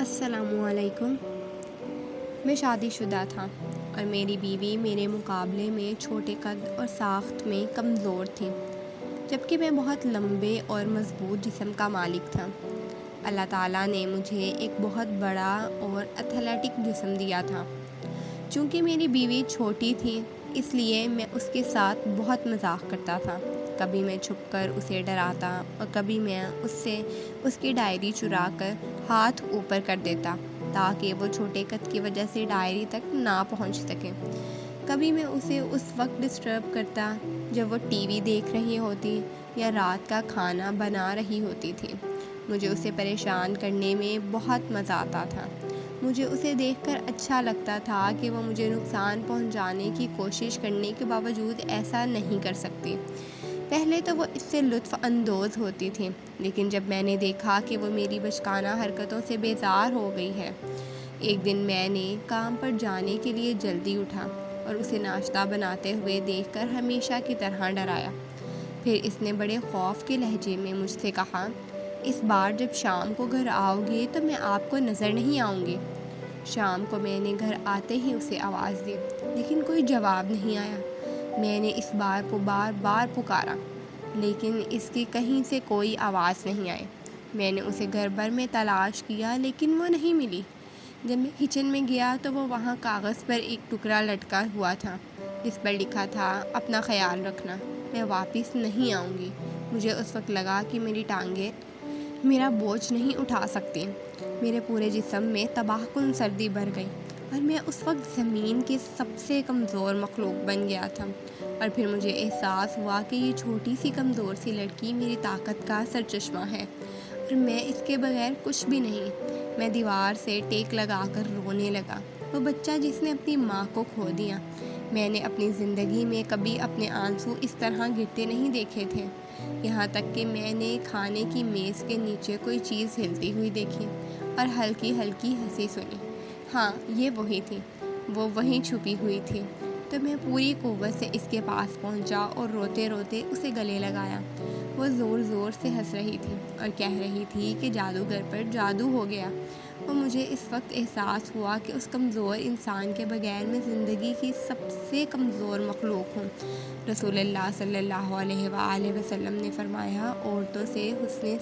السلام علیکم۔ میں شادی شدہ تھا اور میری بیوی میرے مقابلے میں چھوٹے قد اور ساخت میں کمزور تھی، جبکہ میں بہت لمبے اور مضبوط جسم کا مالک تھا۔ اللہ تعالیٰ نے مجھے ایک بہت بڑا اور ایتھلیٹک جسم دیا تھا۔ چونکہ میری بیوی چھوٹی تھی، اس لیے میں اس کے ساتھ بہت مذاق کرتا تھا۔ کبھی میں چھپ کر اسے ڈراتا اور کبھی میں اس سے اس کی ڈائری چرا کر ہاتھ اوپر کر دیتا تاکہ وہ چھوٹے قد کی وجہ سے ڈائری تک نہ پہنچ سکے۔ کبھی میں اسے اس وقت ڈسٹرب کرتا جب وہ ٹی وی دیکھ رہی ہوتی یا رات کا کھانا بنا رہی ہوتی تھی۔ مجھے اسے پریشان کرنے میں بہت مزہ آتا تھا۔ مجھے اسے دیکھ کر اچھا لگتا تھا کہ وہ مجھے نقصان پہنچانے کی کوشش کرنے کے باوجود ایسا نہیں کر سکتی۔ پہلے تو وہ اس سے لطف اندوز ہوتی تھی، لیکن جب میں نے دیکھا کہ وہ میری بچکانہ حرکتوں سے بیزار ہو گئی ہے، ایک دن میں نے کام پر جانے کے لیے جلدی اٹھا اور اسے ناشتہ بناتے ہوئے دیکھ کر ہمیشہ کی طرح ڈرایا۔ پھر اس نے بڑے خوف کے لہجے میں مجھ سے کہا، اس بار جب شام کو گھر آؤ گے تو میں آپ کو نظر نہیں آؤں گی۔ شام کو میں نے گھر آتے ہی اسے آواز دی، لیکن کوئی جواب نہیں آیا۔ میں نے اس بار کو بار بار پکارا، لیکن اس کی کہیں سے کوئی آواز نہیں آئی۔ میں نے اسے گھر بھر میں تلاش کیا، لیکن وہ نہیں ملی۔ جب میں کچن میں گیا تو وہ وہاں کاغذ پر ایک ٹکڑا لٹکا ہوا تھا، جس پر لکھا تھا، اپنا خیال رکھنا، میں واپس نہیں آؤں گی۔ مجھے اس وقت لگا کہ میری ٹانگیں میرا بوجھ نہیں اٹھا سکتی۔ میرے پورے جسم میں تباہ کن سردی بھر گئی اور میں اس وقت زمین کی سب سے کمزور مخلوق بن گیا تھا۔ اور پھر مجھے احساس ہوا کہ یہ چھوٹی سی کمزور سی لڑکی میری طاقت کا سرچشمہ ہے اور میں اس کے بغیر کچھ بھی نہیں۔ میں دیوار سے ٹیک لگا کر رونے لگا، وہ بچہ جس نے اپنی ماں کو کھو دیا۔ میں نے اپنی زندگی میں کبھی اپنے آنسو اس طرح گرتے نہیں دیکھے تھے، یہاں تک کہ میں نے کھانے کی میز کے نیچے کوئی چیز ہلتی ہوئی دیکھی اور ہلکی ہلکی ہنسی سنی۔ ہاں، یہ وہی تھی، وہ وہیں چھپی ہوئی تھی۔ تو میں پوری قوت سے اس کے پاس پہنچا اور روتے روتے اسے گلے لگایا۔ وہ زور زور سے ہنس رہی تھی اور کہہ رہی تھی کہ جادوگر پر جادو ہو گیا۔ اور مجھے اس وقت احساس ہوا کہ اس کمزور انسان کے بغیر میں زندگی کی سب سے کمزور مخلوق ہوں۔ رسول اللہ صلی اللہ علیہ وآلہ وسلم نے فرمایا، عورتوں سے حسن